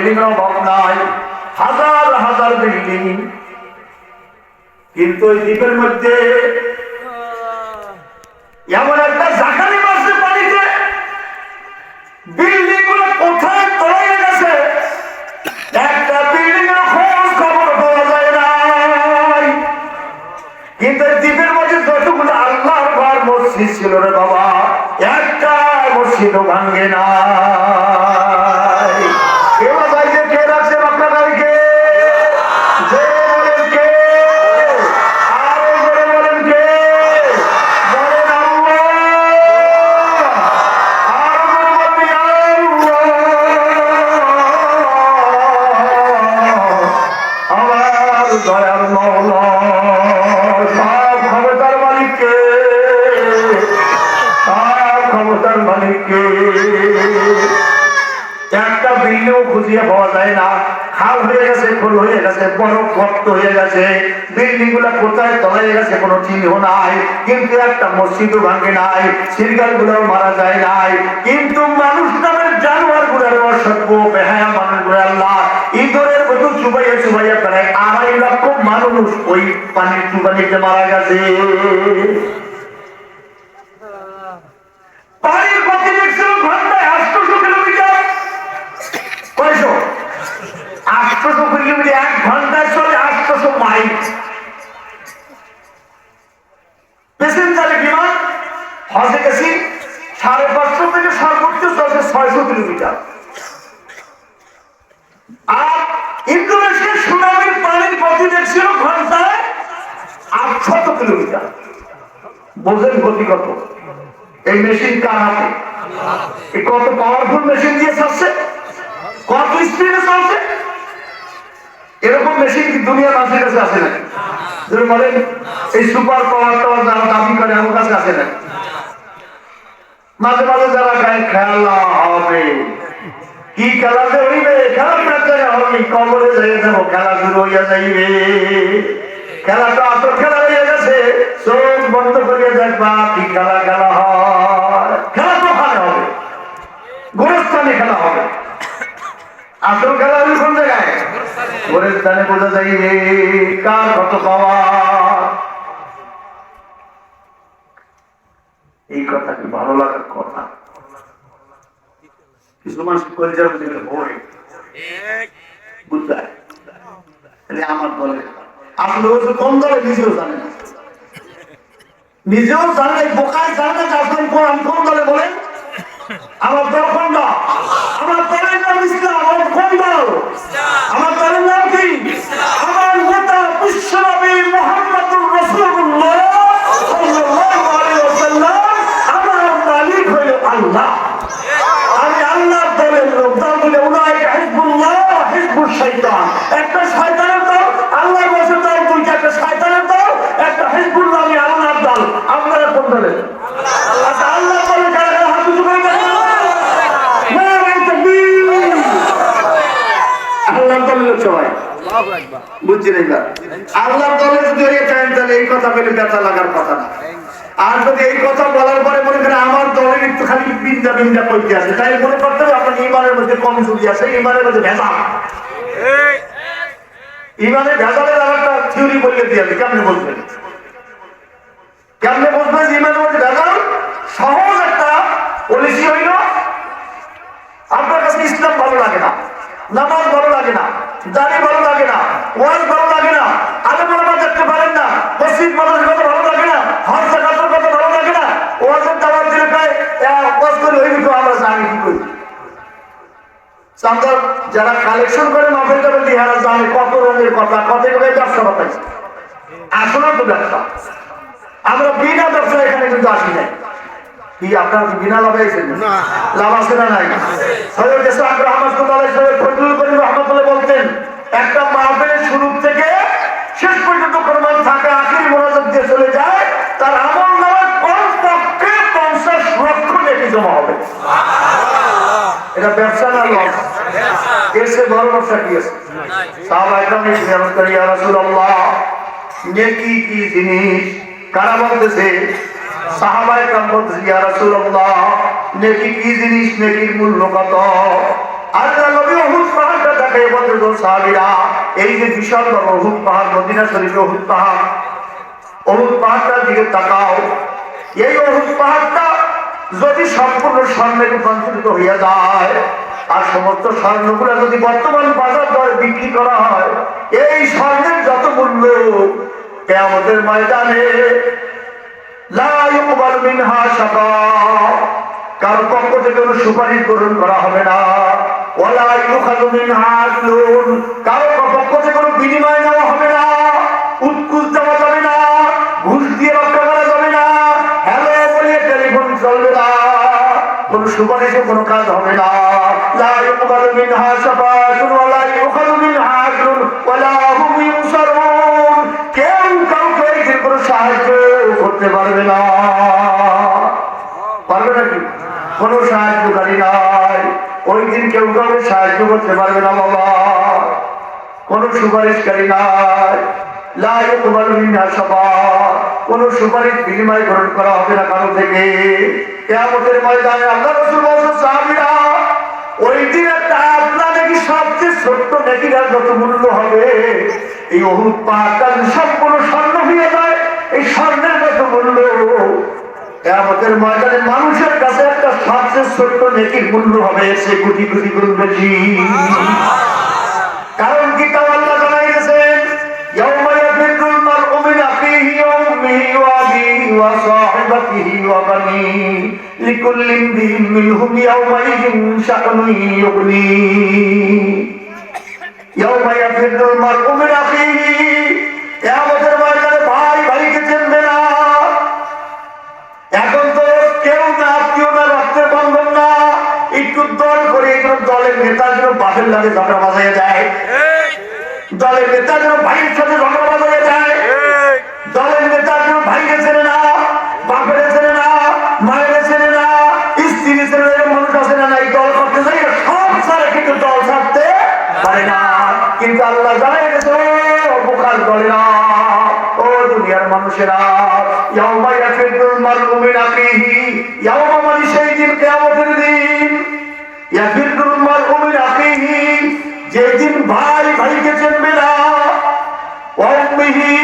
Building এর অভাব নাই, হাজার হাজার বিল্ডিং, কিন্তু ওই দ্বীপের মধ্যে এমন একটা জাকারি মাসে পানিতে বিল্ডিং গুলো কোথায় তলায় গেছে, একটা বিল্ডিং এর খোঁজ খবর পাওয়া যায় নাই। কিন্তু দ্বীপের মধ্যে যতগুলো আল্লাহর ঘর মসজিদ ছিল রে বাবা, একটা মসজিদও ভাঙ্গে না। কেউ বাড়িতে কে রাখছে আপনার বাড়িকে? দয়াল মওলা সব ক্ষমতার মালিককে, সব ক্ষমতার মালিককে। একটা বিল্ডিং খুঁজিয়ে পাওয়া যায় না, খাল হয়ে গেছে, খোল হয়ে গেছে, বরফ গর্ত হয়ে গেছে, বিল্ডিং গুলা কোথায় তলায় গেছে কোনো চিহ্ন নাই, কিন্তু একটা মসজিদও ভাঙে নাই, সিরগাল গুলাও মারা যায় নাই। কিন্তু মানুষ নামের জানোয়ার গুলার অসভ্য বেহায়া মানুষ গুলা আল্লাহ ইঁদুরের মতো চুবাইয়া চুবাইয়া প্রায় 2.5 লক্ষ মানুষ ওই পানির চুবানিতে মারা গেছে। পানির গতি দেখছিল ঘন্টায় 800 কিলোমিটার। কয়শো? 800 কিলোমিটার, 1 ঘন্টায় চলে 800 মাইল। প্যাসেঞ্জারে বিমান হজে গেছি 550 থেকে সর্বোচ্চ চলছে 600 কিলোমিটার। আর ইন্দোনেশিয়ার সুনামির পানির গতি দেখছিল ঘন্টায় 800 কিলোমিটার। বোঝেন গতি কত? এই মেশিন কার হাতে? কত পাওয়ারফুল মেশিন দিয়ে চলছে, কত স্পিডে চলছে। এরকম মেশিন কি দুনিয়ার মানুষের কাছে আছে নাকি? যদি বলেন এই সুপার পাওয়ার টাওয়ার যারা দাবি করে আমার কাছে আছে নাকি? মাঝে মাঝে যারা গায়ে খেলা হবে, কি খেলা যে হইবে, খেলা প্রায় হবে, কবরে যাই যাবো, খেলা শুরু হইয়া যাইবে। খেলা তো আসল খেলা হইয়া গেছে, চোখ বন্ধ করিয়া দেখবা কি খেলা খেলা হয়। খেলা তো ওখানে হবে, গোরস্থানে খেলা হবে। আসল খেলা হইল কোন জায়গায়? গোরস্থানে বোঝা যাইবে কার কত পাওয়া। এই কথা কি ভালো লাগার কথা? কিছু মানুষ কলিজার মধ্যে ভয় বুঝতে আমার দলে আসলে কোন দলে নিজেও জানে না, নিজেও জানে বোকায় জানে না আসলে কোন দলে বলেন। আমার দল কোনটা? আমার দলের নাম ইসলাম। আমার কোন দল? আমার দলের নাম কি? আমার নেতা বিশ্বনবী মুহাম্মদুর রাসূলুল্লাহ সাল্লাল্লাহু আলাইহি ওয়াসাল্লাম। আমার মালিক হলো আল্লাহ। আমি আল্লাহর দলের লোক। দল বলে উলাইকা হিজবুল্লাহ হিজবুশ শাইতান। একটা শয়তানের দল, আল্লাহর বসে দল দুইটা, একটা শয়তানের দল, একটা হিজবুল্লাহ। আমি আল্লাহর দল। আপনারা কোন দলের? আচ্ছা, আল্লাহর দলে কারা কারা হাত উঁচু করে দেন? আল্লাহর দলের লোক সবাই বুঝছেন। এবার আল্লাহর দলে যদি হয়ে থাকেন তাহলে এই কথা বলে ব্যথা লাগার কথা না। আর যদি এই কথা বলার পরে মনে করেন আমার দলের একটু খালি বিন্দা বিন্দা করতে আছে, তাই মনে করতে হবে আপনার ইমানের মধ্যে কমজোরি আছে, ইমানের মধ্যে ভেজাল। ইমানের ভেজালের আর একটা থিওরি বললে দিয়ে আমি কেমনে বলবেন? কেমনে বলবেন ইমানের মধ্যে ভেজাল? সহজ একটা পলিসি হইল, আপনার কাছে ইসলাম ভালো লাগে না, নামাজ ভালো লাগে না, দাড়ি ভালো লাগে না, ওয়াজ ভালো লাগে না, আলেম ওলামা দেখতে পারেন না, মসজিদ মানুষের কথা ভালো লাগে না, হজ যাকাতের কথা ভালো লাগে না, ওয়াজের দাওয়াত দিলে প্রায় ওয়াজ করে হইবে তো আমরা জানি কি করি। চাঁদার যারা কালেকশন করে মাফের করে দিহারা জানে কত রঙের কথা, কত রকমের ব্যবসা বাতাইছে। আসলে তো ব্যবসা, আমরা বিনা ব্যবসা এখানে কিন্তু আসি নাই। কি আপনার বিনা লাভ হয়েছে? লাভ আছে না নাই? সৈয়দ ইসহাক রাহমাতুল্লাহ আলাইহি, সৈয়দ ফজলুল করিম রাহমাতুল্লাহ বলতেন, একটা মাহফিলের শুরু থেকে শেষ পর্যন্ত কোরবান থাকে, আখির মোনাজাত দিয়ে চলে যায়, তার আমল নামায় কমপক্ষে 50 লক্ষ নেকি জমা হবে। এটা ব্যবসা না লস? এর চেয়ে বড় ব্যবসা কি আছে? সাহাবায়ে কেরাম জিজ্ঞাসা করে, ইয়া রাসূলুল্লাহ, নেকি কি জিনিস? কারা বলতেছে? সাহাবায়ে কেরাম বলতেছে, ইয়া রাসূলুল্লাহ, নেকি কি জিনিস? নেকির মূল্য কত? আল্লাহ নবী উহুদ পাহাড়টা তাকাই বলতে তো সাহাবীরা, এই যে বিশাল বড় উহুদ পাহাড়, মদিনা শরীফে উহুদ পাহাড়, উহুদ পাহাড়টার দিকে তাকাও। এই উহুদ পাহাড়টা যদি সম্পূর্ণ স্বর্ণে রূপান্তরিত হইয়া যায়, আর সমস্ত স্বর্ণগুলো যদি বর্তমান বাজার দরে বিক্রি করা হয়, এই স্বর্ণের যত মূল্য কিয়ামতের ময়দানে লা ইউকবাল মিনহা শাফাআহ, কারো পক্ষ থেকে কোনো সুপারিশ গ্রহণ করা হবে না। ওয়ালা ইউখাযু মিনহা আদলুন, কারো পক্ষ থেকে কোনো বিনিময় নেওয়া হবে না, উৎকুচ দেওয়া যাবে না, ঘুষ দিয়ে রক্ষা করা যাবে না, হ্যালো বলে টেলিফোন চলবে না, কোন সুপারিশে কোনো কাজ হবে না। লা ইউকবালু মিনহা শাফাআতুন ওয়ালা ইউখাযু মিনহা আদলুন ওয়ালা হুম ইউনসারুন, কেউ কাউকে এর কোনো সাহায্য করতে পারবে না। পারবে নাকি? কোনো সাহায্যকারী নাই ওই দিন, কেউ কাউকে সাহায্য করতে পারবে না বাবা, কোনো সুপারিশকারী নাই। লা ইউকবালু মিনহা শাফাআহ, কোনো সুপারিশ বিনিময় গ্রহণ করা হবে না কারো থেকে। কিয়ামতের ময়দানে আল্লাহ রাসূল বলেছেন, সাহাবীরা ওই দিন একটা আপনার নাকি সবচেয়ে ছোট্ট নেকির যত মূল্য হবে, এই উহুদ পাহাড়টা সম্পূর্ণ স্বর্ণ হয়ে যায়, এই স্বর্ণের যত মূল্য কিয়ামতের ময়দানে মানুষের কাছে একটা সবচেয়ে ছোট্ট নেকির মূল্য হবে সে কোটি কোটি গুণ বেশি। কারণ কি তা আল্লাহ জানাই দিয়েছেন, ইয়াউমা ইয়াফিরুল মারউ মিন আখিহি ওয়া উম্মিহি ওয়া আবিহি ওয়া সাহিবাতিহি ওয়া বানিহি লিকুল্লি ইমরিইন মিনহুম ইয়াউমাইযিন শা'নুন ইউগনি। ইয়াউমা ইয়াফিরুল মারউ মিন আখিহি, কিয়ামতের ময়দানে ভাই ভাইকে চিনবে না। এখন তো কেউ না আত্মীয় না রক্তের বন্ধন না, একটু দল করে একটু দলের নেতা যেন বাপের লাগে ঝগড়া বাজাইয়া যায়, দলের নেতা যেন ভাইয়ের সাথে ঝগড়া বাজাইয়া যায়, দলের নেতা যেন ভাইকে চেনে না, বাপের চেনে না, মায়ের চেনে না, স্ত্রী চেনে না, মানুষ আছে না, এই দল করতে যাই সব ছাড়া কিন্তু দল ছাড়তে পারে না। কিন্তু আল্লাহ জানাই গেছে, বোকার দলে না, ও দুনিয়ার মানুষেরা, ইয়াউমা ইয়াফিরুল মারউ মিন আখিহি, ইয়াউমা মানে সেই দিন, কিয়ামতের দিন, ইয়াফিরুল মারউ মিন আখিহি, যেদিন ভাই ভাইকে চিনবে না, ওয়া উম্মিহি,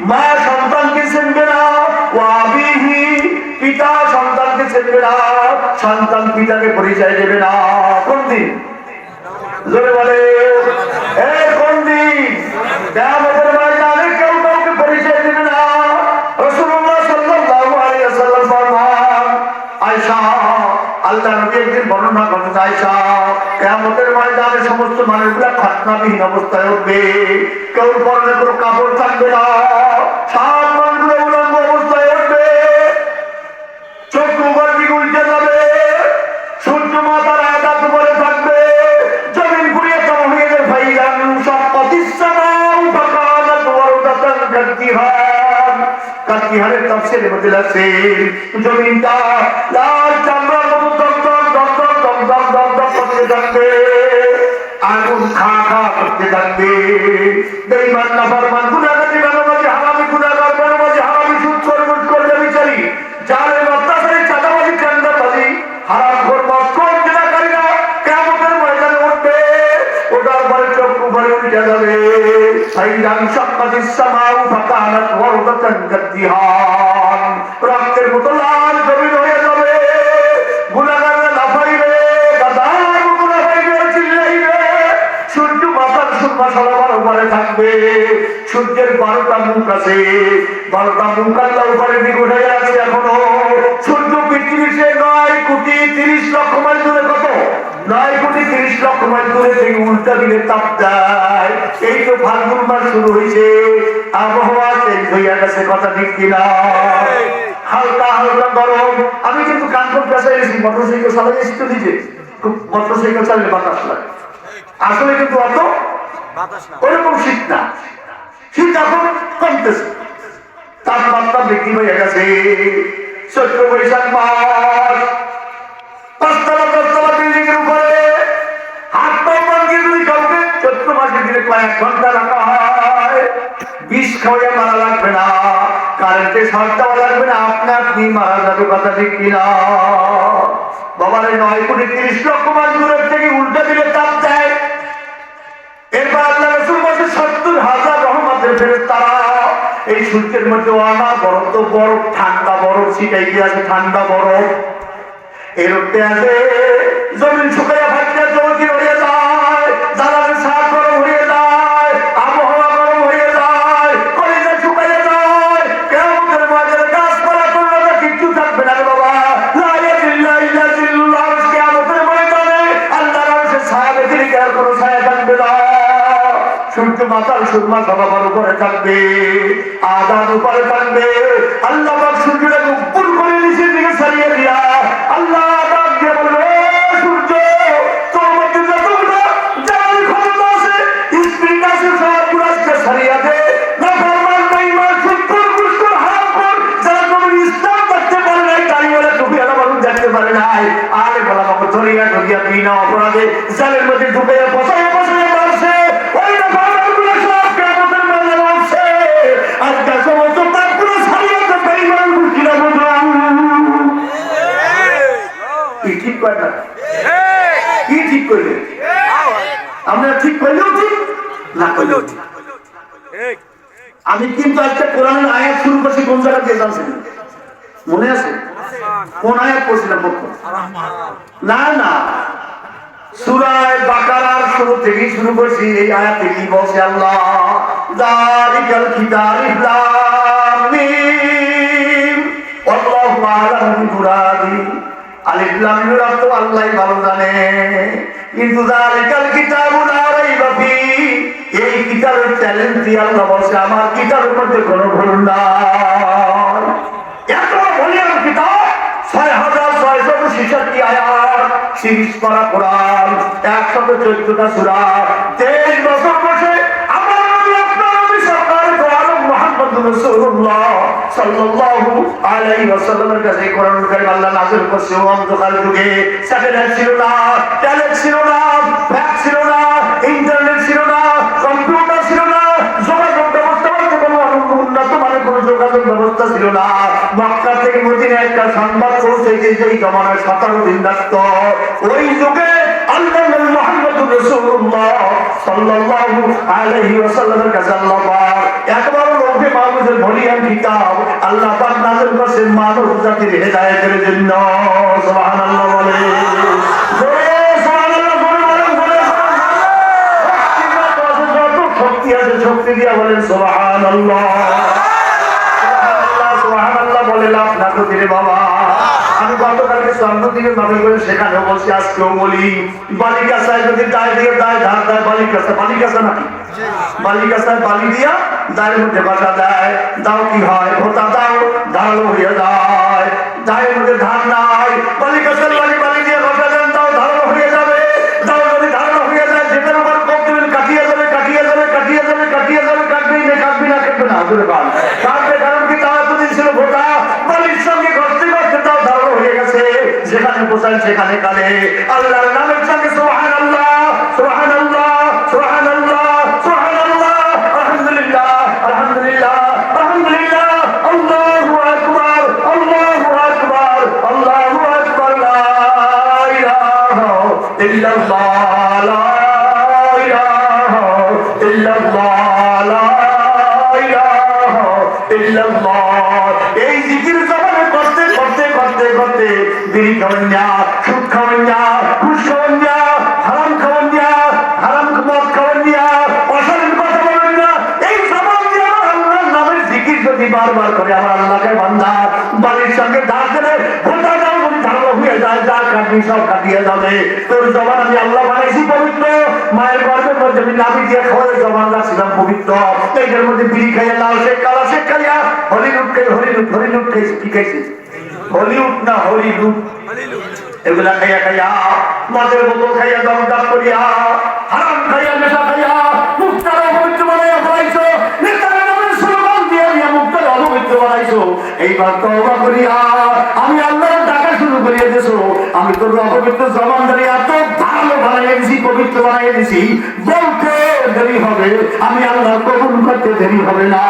মা সন্তানকে চিনবে না, ওয়া আবিহি, পিতা সন্তানকে চিনবে না, সন্তান পিতাকে পরিচয় দেবে না। কোন দিন? জোরে বলে, এই কোন দিন? কিয়ামতের ময়দানে কেউ কাউকে পরিচয় দেবে না। রাসূলুল্লাহ সাল্লাল্লাহু আলাইহি ওয়াসাল্লাম ফরমান, আয়েশা, আল্লাহ নবী একদিন বর্ণনা করেন, আয়েশা, কিয়ামতের ময়দানে সমস্ত মানুষগুলা খাতনাবিহীন অবস্থায় উঠবে, কেউ পরনে কোনো কাপড় থাকবে না, সব মানুষগুলো উলঙ্গ অবস্থায় উঠবে, চোখ উপর দিকে উল্টে যাবে, সূর্য মাথার আঘাত উপরে থাকবে, জমিন পুড়িয়ে চাওয়া হয়ে যাবে, ফাইজান শাক্কাতিস সামাউ ফাকানাত ওয়ারদাতান কাতিহান। কাতিহানের তাফসীরে মধ্যে আছে জমিনটা লাল চামড়ার মতো দগদগ দগদগ দগদগ দগদগ করতে থাকবে, আগুন খা খা করতে থাকবে। বেঈমান নাফরমান গুনাহগার বেনামাজি হারামি গুনাহগার বেনামাজি হারামি সুদখোর মুদখোর ব্যভিচারী জালেম অত্যাচারী চাঁদাবাজি টেন্ডারবাজি হারামখোর মদখোর জিনাকারীরা কিয়ামতের ময়দানে উঠবে, ওটার পরে চোখ উপরে উঠে যাবে, ফাইজান শাক্কাতিস সামাউ ফাকানাত ওয়ারদাতান কাতিহান, রক্তের মতো লাল জমিন হয়ে যাবে, গুনাহগাররা লাফাইবে, গাধার মতো লাফাইবে, চিল্লাইবে, সূর্য মাথার সুরমা সবার উপরে থাকবে, সূর্যের 12টা মুখ আছে, 12টা মুখ আল্লাহ উপরের দিকে উঠে আছে এখনো। সূর্য পৃথিবীর সে 9,30,00,000 মাইল দূরে, কত? 9,30,00,000 মাইল দূরে থেকে উল্টা দিলে তাপ দেয়। এই তো ফাল্গুন মাস শুরু হয়েছে, আবহাওয়া চেঞ্জ হইয়া গেছে, কথা ঠিক কিনা? হালকা হালকা গরম। আমি কিন্তু কানপুর পেশায় গেছি, মোটরসাইকেল চালাইছি তো নিজে, খুব মোটরসাইকেল চালিয়ে বাতাস লাগে, আসলে কিন্তু অত ওরকম শীত না, শীত এখন কমতেছে, তাপমাত্রা বৃদ্ধি হয়ে গেছে। চৈত্র বৈশাখ মাস, 5তলা 10তলা বিল্ডিং এর উপরে হাত পাও বাঁধিয়ে যদি কাউকে চৈত্র মাসে দিলে কয়েক ঘন্টা রাখা হয়, বিষ খাওয়াইয়া মারা লাগবে না, কারেন্টে শর্ট দেওয়া লাগবে না, আপনি মারা যাবে, কথা ঠিক কিনা? বাবার 9,30,00,000 মাইল দূরের থেকে উল্টা দিলে তাপ দেয়, ফেরেশতারা এই সূর্যের মধ্যে অনা বরফ বরফ ঠান্ডা বরফ ছিটাই গিয়ে আছে ঠান্ডা বরফ এর উঠতে আছে জমিন শুকাইয়া ভাটিয়া জমি হয়ে যায় জ্বালানি সাপ গরম হয়ে যায় আবহাওয়া গরম হয়ে যায় কলিজা শুকাইয়া যায় কেমতের মাঝে গাছপালা করলে কিচ্ছু থাকবে না রে বাবা কেমতের ময়দানে আল্লাহ মানুষের ছায়া বেঁধে রেখে আর কোনো ছায়া থাকবে না সূর্য মাতার সুরমা সবার উপরে থাকবে আদান উপরে থাকবে আল্লাহ সূর্যটাকে উপর করে নিচের দিকে ছাড়িয়ে দিয়া আল্লাহ দিয়ে বলবে সূর্য তোর মধ্যে যতগুলো জ্বালানি ক্ষমতা আছে স্পিড আছে সব পুরাজকে ছাড়িয়ে দে না ফরমান বেঈমান সুৎখোর ঘুষখোর হারামখোর যারা নবীর ইসলাম দেখতে পারে নাই দাড়িওয়ালা টুপিওয়ালা মানুষ দেখতে পারে নাই আরে বলা বাবা ধরিয়া ধরিয়া বিনা অপরাধে জালের মধ্যে ঢুকাইয়া বসাইয়া মারছে ওই না ভাড়াগুলো সব কেমতের মেলে মারছে আজকে সমস্ত তারপরে ছাড়িয়ে দে বেঈমান ঘুষিরা বুঝলাম ঠিক করে না কি ঠিক করলে আমরা ঠিক করলেও ঠিক না করলেও ঠিক আমি কিন্তু আজকে কোরআনের আয়াত শুরু করছি কোন জায়গা দিয়ে জানছেন মনে আছে কোন আয়াত পড়ছিলাম না না সূরা বাকারার শুরু থেকেই শুরু করছি এই আয়াতে কি বলছে আল্লাহ যালিকাল কিতাবু লা মিম আল্লাহু আ'লামু বিমুরাদি আলিফ লাম মিম অর্থ আল্লাহই ভালো জানে কিন্তু যালিকাল কিতাবু লা রাইবা ফি এই কিতাবের চ্যালেঞ্জ দিয়ে আল্লাহ বলছে আমার কিতাবের মধ্যে কোনো ভুল নাই এত ভুলের কিতাব 6666 আয়াত 30 পারা কোরআন 114টা সূরা 23 বছর বসে আমার নবী আপনার নবী সরকার দো আলম মুহাম্মদুর রাসূলুল্লাহ সাল্লাল্লাহু আলাইহি ওয়াসাল্লামের কাছে কোরআন কারীম আল্লাহ নাযিল করছে অন্ধকার যুগে স্যাটেলাইট ছিল না টেলিফোন ছিল না ফ্যাক্স ছিল না ইন্টারনেট ছিল না কম্পিউটার ছিল না যোগাযোগ ব্যবস্থা বলতে কোনো উন্নত মানের কোনো যোগাযোগ ব্যবস্থা ছিল না মক্কা থেকে মদিনায় একটা সংবাদ পৌঁছেছে সেই জমানায় 17 দিন লাগত ওই যুগে আল্লাহ নবী মুহাম্মদুর রাসূলুল্লাহ সাল্লাল্লাহু আলাইহি ওয়াসাল্লামের কাছে আল্লাহ পাক একবার লৌহে মাহফুজের ভলিয়াম কিতাব আল্লাহ পাক নাযিল করেছেন মানব জাতির হেদায়েতের জন্য সুবহানাল্লাহ বলে শক্তি আছে শক্তি দিয়া বলেন সুবহানাল্লাহ সুবহানাল্লাহ বলে লাভ না তো দিলে বাবা আমি গতকালকে জন্মদিনের নামে করে সেখানেও বলছি আজকেও বলি বালিকাছায় যদি দায় দিয়ে দায় ধার দেয় বালিকাছা নাকি বালিকাছায় বালি দিয়া দায়ের মধ্যে বাসা দেয় দাও কি হয় ভোতা দাও ধারালো হয়ে যায় দায়ের মধ্যে ধার নাই বালিকাছার বালি দিয়ে বাসা দেন দাও ধারালো হয়ে যাবে দাও যদি ধারালো হয়ে যায় যেটার উপর কোপ দেবেন কাটিয়ে যাবে কাটবি না কাটবে না কাটবে কারণ কি তারা দুদিন ছিল ভোতা বালির সঙ্গে ঘটতে তাও ধারালো হয়ে গেছে যেখানে বোঝায় সেখানে কালে আল্লাহর নামের সঙ্গে সুবহানাল্লাহ সুবহানাল্লাহ সুবহানাল্লাহ সুবহানাল্লাহ আলহামদুলিল্লাহ আলহামদুলিল্লাহ আলহামদুলিল্লাহ আল্লাহু আকবার আল্লাহু আকবার আল্লাহু আকবার লা ইলাহা ইল্লাল্লাহ লা ইলাহা ইল্লাল্লাহ লা ইলাহা ইল্লাল্লাহ এই জিকির জবানে করতে করতে করতে করতে বিড়ি খাওয়ান যা সুদ খাওয়ান যা ঘুষ খাওয়ান যা হারাম খাওয়ান যা হারাম মদ খাওয়ান যা অশালীন কথা বলেন না এই জবান দিয়ে আমার আল্লাহর নামের জিকির যদি বারবার করে আমার আল্লাহকে বান্দা বাড়ির সঙ্গে ধার দিলে ভোটা দাও যদি ধারালো হয়ে যায় যা কাটবি সব কাটিয়ে যাবে তোর জবান আমি আল্লাহ বানাইছি পবিত্র মায়ের গর্ভের মধ্যে আমি নাবি দিয়ে খাওয়াই জবান রাখছিলাম পবিত্র এইটার মধ্যে বিড়ি খাইয়া লাল শেখ কালা শেখ খাইয়া হলিউড খাইছি কি খাইছিস হলিউড না হলিউড এগুলা খাইয়া খাইয়া মদের বোতল খাইয়া দম দাম করিয়া হারাম খাইয়া নেশা খাইয়া মুক্তার অপবিত্র বানাইয়া ফেলাইছো নেতারা নামের স্লোগান দিয়ে মুক্তার অপবিত্র বানাইছো এইবার তওবা করিয়া আমি আল্লাহর ডাকা শুরু করিয়া দিয়েছো আমি তোর অপবিত্র জবান ধরে এত ভালো বানাইয়া দিছি পবিত্র বানাইয়া দিছি বলতে দেরি হবে আমি আল্লাহ কবুল করতে দেরি হবে না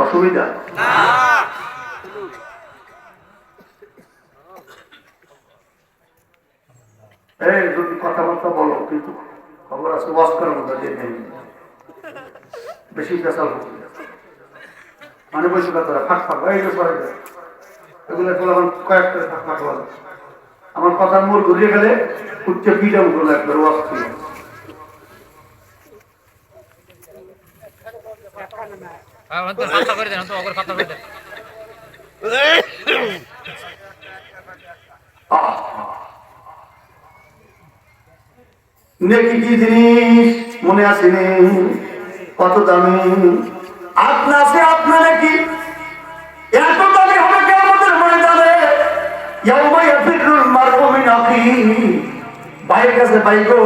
অসুবিধা এই কথাবার্তা বলো, কিন্তু খবর আছে ওয়াজ করার মতো যে নেই, বেশি পেশাল হচ্ছে মানে বসে কথা ফাঁক ফাঁক এই যে পরে এগুলো এখন কয়েকটা ফাঁক ফাঁক বলো। আমার কথার মোড় ঘুরিয়ে গেলে উচ্চ পিটাম করলো একবার ওয়াজ ছিল। নেকি কি জিনিস মনে আসেনি, কত দামি আপনার আছে, আপনার নাকি এত দামি হবে কিয়ামতের ময়দানে। ইয়াউমা ইয়াফিরুল মারউ মিন আখিহি, ভাইয়ের কাছে ভাই গো,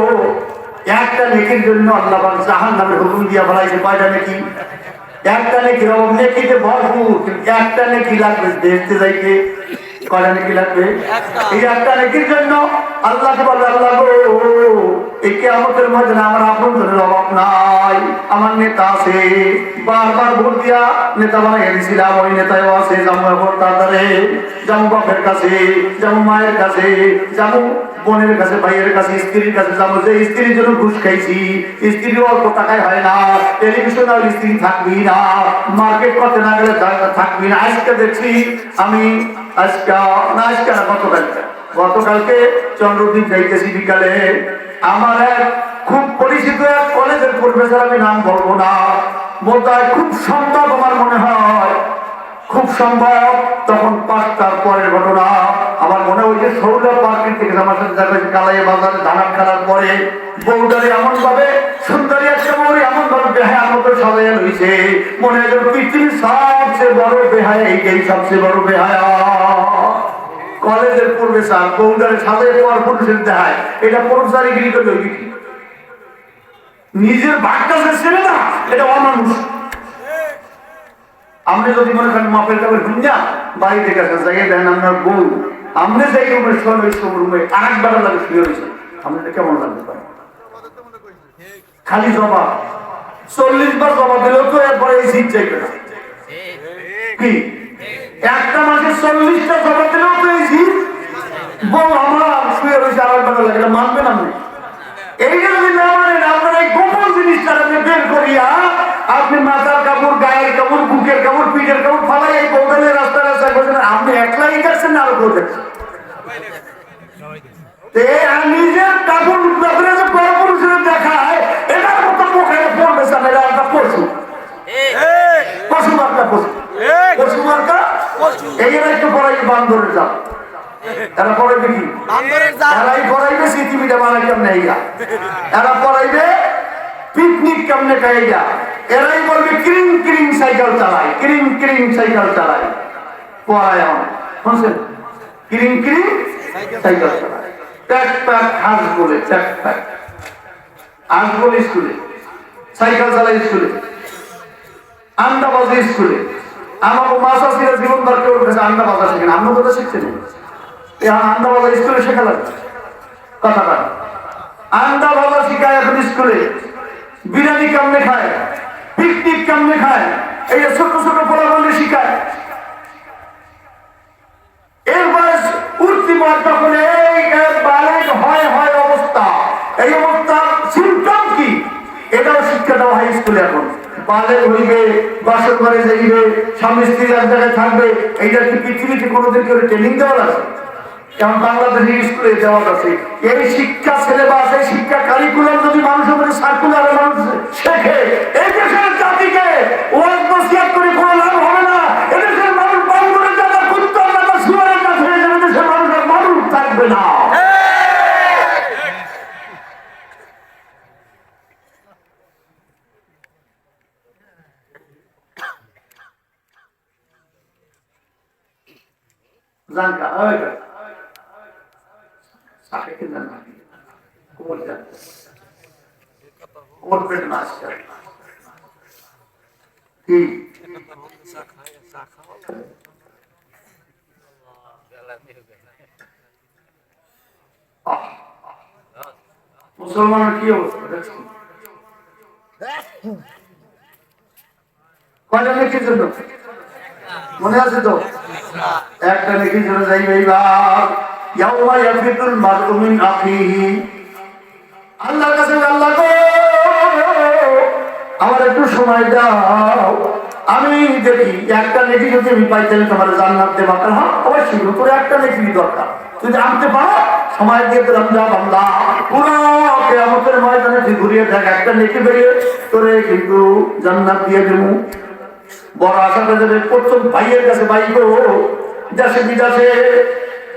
একটা নেকির জন্য আল্লাহ পাক জাহান্নামের হুকুম দিয়া বলাইছে। কয়টা নেকি? একটা নেকি, নেকিতে ভরপুর, একটা নেকি লাগবে দেখতে যাইতে। কয়টা নেকি লাগবে? এই একটা নেকির জন্য আল্লাহকে বলে, আল্লাহ গো, এই কিয়ামতের ময়দানে আমার আপনজনের অভাব নাই, আমার নেতা আছে, বারবার ভোট দিয়া নেতা বানাইয়া দিয়েছিলাম, ওই নেতাও আছে, যাবো এখন তাড়াতাড়ি, যাবো বাপের কাছে, যাবো মায়ের কাছে, যাবো বোনের কাছে, ভাইয়ের কাছে, স্ত্রীর কাছে যাবো। যে স্ত্রীর জন্য ঘুষ খাইছি, স্ত্রীর অল্প টাকায় হয় না, টেলিভিশন আর স্ত্রী থাকবি না, মার্কেট করতে না গেলে থাকবি না। আজকে দেখছি আমি, গতকালকে চন্দ্রদ্বীপ যাইতেছি বিকালে, আমার এক খুব পরিচিত এক কলেজের প্রফেসর, আমি নাম বলবো না, বোধহয় খুব সম্ভব, আমার মনে হয় খুব সম্ভব তখন 5টার পরের ঘটনা, আমার মনে হয় যে সৌরভ পার্কের থেকে আমার সাথে দেখা হয়েছে, কালাই বাজারে ধানার খেলার পরে বউটারে এমন ভাবে সুন্দরী একটা বউ এমন ভাবে বেহায়ার মতো সাজাইয়া রয়েছে, মনে হয় পৃথিবীর সবচেয়ে বড় বেহায়া, এইটাই সবচেয়ে বড় বেহায়া। কলেজের প্রফেসর বউটারে সাজাই পর পুরুষের দেখায়, এটা পুরুষারিগিরি করে নিজের ভাগটা ছেড়ে না, এটা অমানুষ। আপনি যদি মনে করেন মাপের কাপড় ভুঞ্জা বাড়ি থেকে আসা জায়গায় দেন আপনার বউ, আপনি যাই রুমে শোয়াল হয়েছে, রুমে আর একবার লাগে শুয়ে হয়েছে, আপনাদের কেমন লাগতে পারে? খালি জমা 40 বার জমা দিলেও তো এরপরে এই জিত চাইবে না। কি একটা মাসে 40টা জমা দিলেও তো এই জিত, বউ আমার শুয়ে রয়েছে আর একবার লাগে, এটা মানবেন আপনি? এইটা যদি না মানেন, আপনার এই গোপন জিনিসটা আপনি বের করিয়া আপনি মাথার কাপড়, গায়ের কাপড়, বুকের কাপড়, পিঠের কাপড় ফালাই এই বৌদানের রাস্তা রাস্তায় করছেন, আপনি একলাই করছেন না আরো করছেন? নিজের কাপড় ব্যাপারে যে পরপুরুষের দেখায়, এটার মতো মুখে পড়বে এটা একটা পশু, পশু মার্কা, পশু পশু মার্কা। এই একটু পড়াই বান্দরের জাত, এরা পড়াইবে কি? এরাই পড়াইবে সিটিমিটা বানাই কেমনে, এরা পড়াইবে পিকনিক কেমনে খাইয়া, এরাই বলবে ক্রিং ক্রিং সাইকেল চালাই, ক্রিং ক্রিং সাইকেল চালাই, পড়ায় আমার শুনছেন, ক্রিং ক্রিং সাইকেল চালাই, প্যাক প্যাক হাঁস বলে, প্যাক প্যাক হাঁস বলে স্কুলে, সাইকেল চালাই স্কুলে, আন্ডা বাজে স্কুলে। আমার মাছ আসিরা জীবন বার করে উঠেছে, আন্ডা বাজা শিখেন, আমরা কথা শিখছেন, আন্ডা বাজা স্কুলে শেখা লাগবে কথাটা, আন্ডা বাজা শিখায় এখন স্কুলে, বিরিয়ানি কেমনে খায়, পিকনিক কেমনে খায়, এই ছোট ছোট পোলাপানকে শিখায়। এর বয়স উঠতি পর তখন এই বালেক হয় হয় অবস্থা, এই অবস্থার সিমটম কি এটাও শিক্ষা দেওয়া হয় স্কুলে। এখন বালেক হইবে, বাসর ঘরে যাইবে, স্বামী স্ত্রী এক জায়গায় থাকবে, এইটা কি পৃথিবীতে কোনোদিন করে ট্রেনিং দেওয়া আছে? এখন বাংলাদেশের স্কুলে দেওয়া আছে এই শিক্ষা সিলেবাস, এই শিক্ষা কারিকুলাম যদি মানুষের মধ্যে সার্কুলারে মানুষ শেখে, এই দেশের জাতিকে ওয়াজ নসিহত করে কোনো লাভ হবে না। এদেশের মানুষ বান্ধবের জায়গা, কুত্তার জায়গা, শুয়ারের কাছে হয়ে যাবে, দেশের মানুষের মানুষ থাকবে না। জানকা মুসলমানের কি অবস্থা দেখছেন? কয়টা নেকির জন্য মনে আছে তো? একটা নেকির জন্য যাইবে। ইয়াউমা ইয়াফিরুল মারউ মিন আখিহি, সময় দাও, আমি দেখি একটা নেকি যদি আমি পাই তাহলে তোমার জান্নাত দেবা। হ্যাঁ অবশ্যই, তোর একটা নেকি দরকার, তুই জানতে পারো সময় দিয়ে দিলাম, যা বান্দা পুরো কিয়ামতের ময়দানে তুই ঘুরিয়ে দেখ, একটা নেকি বেরিয়ে তোরে কিন্তু জান্নাত দিয়ে দেবো। বড় আশা করে যাবে প্রথম ভাইয়ের কাছে, ভাই গো দেশে বিদেশে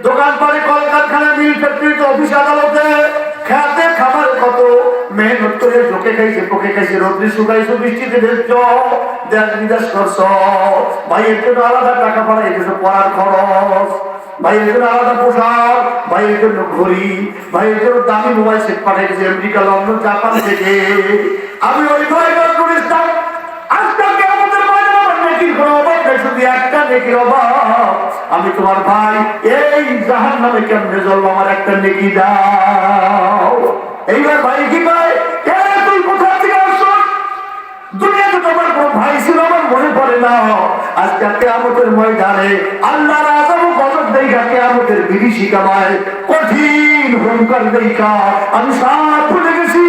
দোকান পারে, কলকারখানা, মিল ফ্যাক্টরিতে, অফিস আদালতে, খেতে খাবার কত মেহনত করে ঢোকে খাইছে, পোকে খাইছে, রোদ্রে শুকাইছো, বৃষ্টিতে ভেজছ, দেশ বিদেশ করছ, ভাইয়ের জন্য আলাদা টাকা পাড়া, এই পড়ার খরচ, ভাইয়ের জন্য আলাদা পোশাক, ভাইয়ের জন্য ঘড়ি, ভাইয়ের জন্য দামি মোবাইল সেট পাঠিয়েছে আমেরিকা, লন্ডন, জাপান থেকে। আমি ওই ভাইবার করেছিলাম, আজকে আমাদের নেকির কোনো অভাব নেই, শুধু একটা নেকির অভাব, আমি তোমার ভাই এই জাহান্নামে কেমনে জ্বলবো, আমার একটা নেকি দাও। এইবার ভাই কি পায়, তুই কোথা থেকে আসছো, দুনিয়াতে তোমার কোন ভাই ছিল আমার মনে পড়ে না, আজকে কিয়ামতের ময়দানে আল্লাহর আযাব ও গজব দেখা কিয়ামতের বিভীষিকাময় কঠিন হুঙ্কার দেখা আমি সব ভুলে গেছি।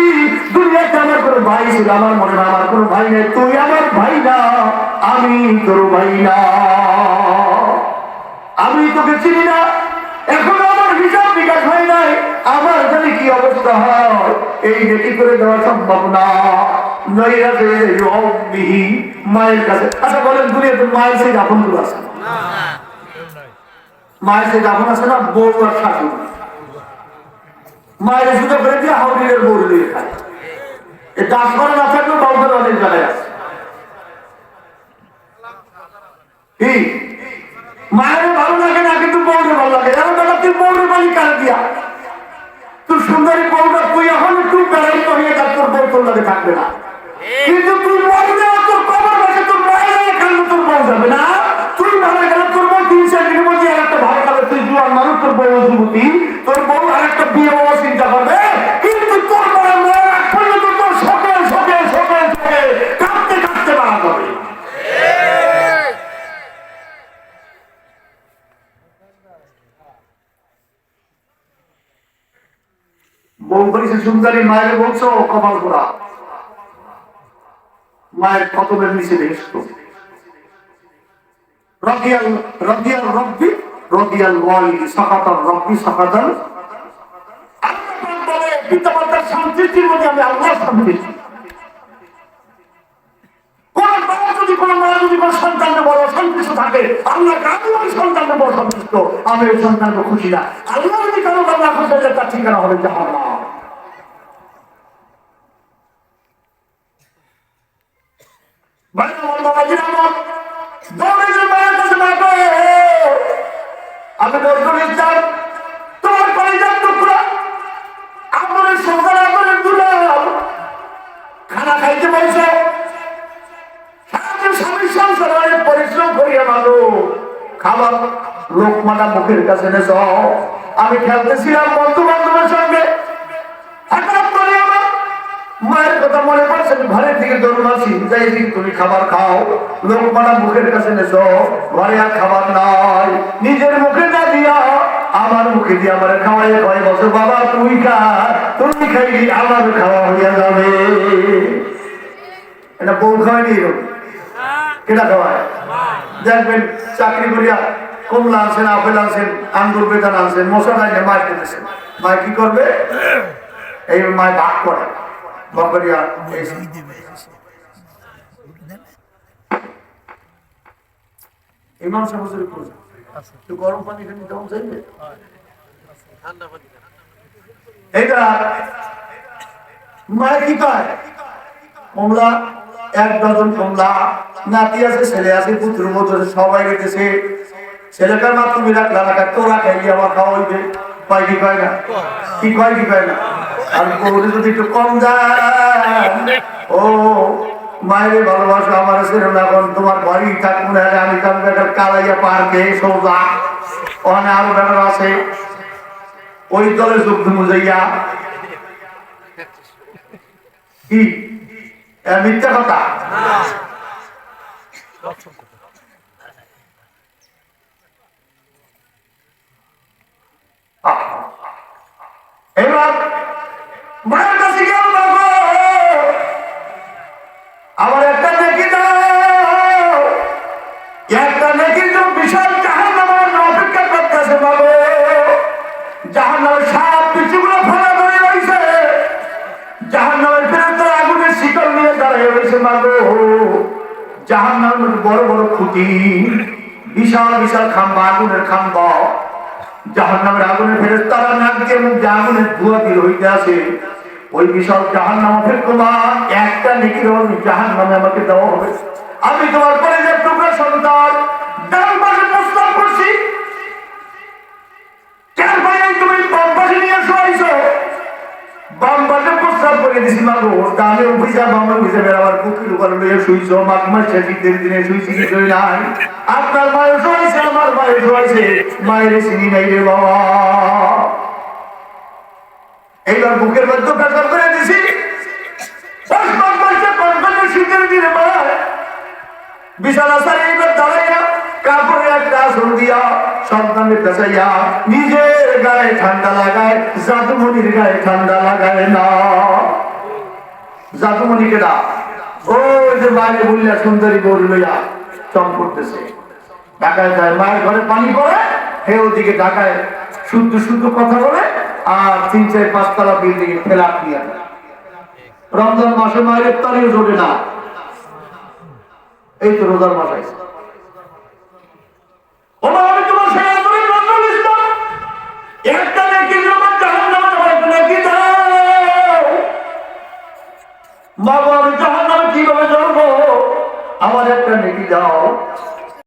দুনিয়াতে আমার কোন ভাই ছিল আমার মনে হয় আমার কোন ভাই নেই, তুই আমার ভাই না, আমি তোর ভাই না, আমি তোকে চিনি না, এখনো আমার হিসাব বিকাশ হয় নাই, আমার জানি কি অবস্থা হয়, এই নেকি করে দেওয়া সম্ভব না। মায়ের কাছে, আচ্ছা বলেন দুনিয়াতে মায়ের সেই আপন গুলো আছে, মায়ের সেই আপন আছে না, বউ আর শাশুড়ি, মায়ের সুযোগ করে দিয়ে হাউডির বউ দিয়ে খায়, এই দাস করে না থাকলেও বাউদের অনেক জায়গায় আছে। কি মায়ের ভালো লাগে না, কিন্তু বউরে ভালো লাগে, এমন বেলা তুই বউরে বাড়ি কার দিয়া, তুই সুন্দরী বউটা তুই এখন একটু বেড়াই করিয়ে তার তোর বউ তোর লাগে থাকবে না, কিন্তু তুই মরলে তোর কবর বসে তোর মায়ের কারণে তোর বউ যাবে না, তুই মারা গেলে তোর বউ 3-4 দিনের মধ্যে আর একটা ভালো খাবে, তুই জুয়ান মানুষ, তোর বউ যুবতী, তোর বউ আর একটা বিয়ে বাবা চিন্তা করবে, কিন্তু তোর মায়ের এক পর্যন্ত তোর সকাল সকাল সকাল থেকে কাঁদতে কাঁদতে মারা যাবে। বউ বলেছে সুন্দরী, মায়ের বলছো কপাল পোড়া, মায়ের কতবের নিচে দেখছো, রদিয়াল রদিয়াল রব্বি রদিয়াল ওয়ালিদি সাকাতাল রব্বি সাকাতাল, আল্লাহ বলে পিতামাতার সন্তুষ্টির মধ্যে আমি আল্লাহর সন্তুষ্টি। কোন বাবা যদি কোন মা যদি কোন সন্তানের বড় সন্তুষ্ট থাকে, আল্লাহ আমি ওই সন্তানের বড় সন্তুষ্ট, আমি ওই সন্তানকে খুশি না, আল্লাহ যদি কারো বাবা খুশি হলে তার ঠিকানা হবে জাহান্নাম। আমি নজরুল ইসলাম, তোমার কলিজার টুকরা, আপনার সন্তান, আপনার দুলাল খানা খাইতে পারছে, সারাদিন স্বামীর সংসারে অনেক পরিশ্রম করিয়া ভালো খাবার লোকমাটা মুখের কাছে নেছ, আমি খেলতেছিলাম বন্ধু বান্ধবের সঙ্গে, হঠাৎ করে আমার মায়ের কথা মনে পড়ছে, ঘরের দিকে দৌড়াচ্ছি, যাই দিন তুমি খাবার খাও, লোকমাটা মুখের কাছে নেছ, ঘরে আর খাবার নাই, নিজের মুখে না দিয়া আমার মুখে দিয়ে আমার খাওয়াই কয় বছর, বাবা তুই খা, তুমি খাইলি আমার খাওয়া হইয়া যাবে। এটা বউ খাওয়াই নিয়ে কেটা খাওয়ায়, দেখবেন চাকরি করিয়া কমলা আনছেন, আপেল আনছেন, আঙ্গুর বেদান আনছেন, মশা নাই মায় খেতেছেন, মায় কি করবে, এই মায় ভাগ করে বকরিয়া ইমাম সাহেব একটু গরম পানি খেতে তেমন চাইবে, এইটা মায় কি কয়, কমলা 1 ডজন কমলা, নাতি আছে, ছেলে আছে, পুত্র বোধ আছে, সবাই গেতেছে, ছেলেটার মা তুমি রাখলা রাখা, তোরা খাইলি আমার খাওয়া হইবে, কয় কি কয় না, কি কয় কি কয় না, আর বউরে যদি একটু কম যায়, ও মায়ের ভালোবাসা আমার ছেলে এখন তোমার ঘরেই থাক, মনে হয় আমি কালাইয়া পার্কে সৌদা, ওখানে আরো ব্যাপার আছে, ওই দলের যুদ্ধ মুজাইয়া কি মিথ্যা কথা, এবার মায়ের কাছে গেল, আমার একটা জাহান্নামের মধ্যে বড় বড় খুঁটি, বিশাল বিশাল খাম্বা, আগুনের খাম্বা। জাহান্নামের আগুনের ফেরেশতারা নাক দিয়ে মুখ দিয়ে আগুনের ধোঁয়া বের হইতে আসে। ওই বিশাল জাহান্নাম তোমার একটা নেকির জাহান্নামে আমাকে দেওয়া হবে। আমি তোমার কলেজের টুকরা সন্তান, ডান পাশে প্রস্তাব করছি, চার পাশে তুমি বাম পাশে নিয়ে শোয়াইছো, বাম পাশে প্রস্তাব করে দিছি মাগো, ডানে ভিজা বামে ভিজা বেড়াবার বুকের উপর লইয়া শুইছো, মাঘ মাসে শীতের দিনে শুইছি কি শুই নাই? আপনার মায়ের শোয়াইছে, আমার মায়ের শোয়াইছে, মায়ের চিনি নাই রে বাবা। এইবার বুকের মধ্যে প্রস্তাব করে দিছি, শীতের দিনে বিছানা সারি এইবার দাঁড়াইয়া কাপড়ে একটা আসন দিয়া সন্তানের পেঁচাইয়া নিজের গায়ে ঠান্ডা লাগায়, জাদুমণির গায়ে ঠান্ডা লাগায় না। জাদুমণি কেডা? ওই যে মায়ের বললিয়া সুন্দরী গরু লইয়া চম করতেছে, ঢাকায় যায়, মায়ের ঘরে পানি পড়ে, হে ওদিকে ঢাকায় শুদ্ধ শুদ্ধ কথা বলে, আর 3-4-5 তলা বিল্ডিং এ ফেলাপ নিয়ে। রমজান মাসে মায়ের ইফতারিও জোটে না, এই তো রোজার মাস আছে। আমি তোমার একটা নেকি আমার জাহান্নামে নাকি দাও মা, আমি জাহান্নামে কিভাবে যাবো? আমার একটা নেকি দাও।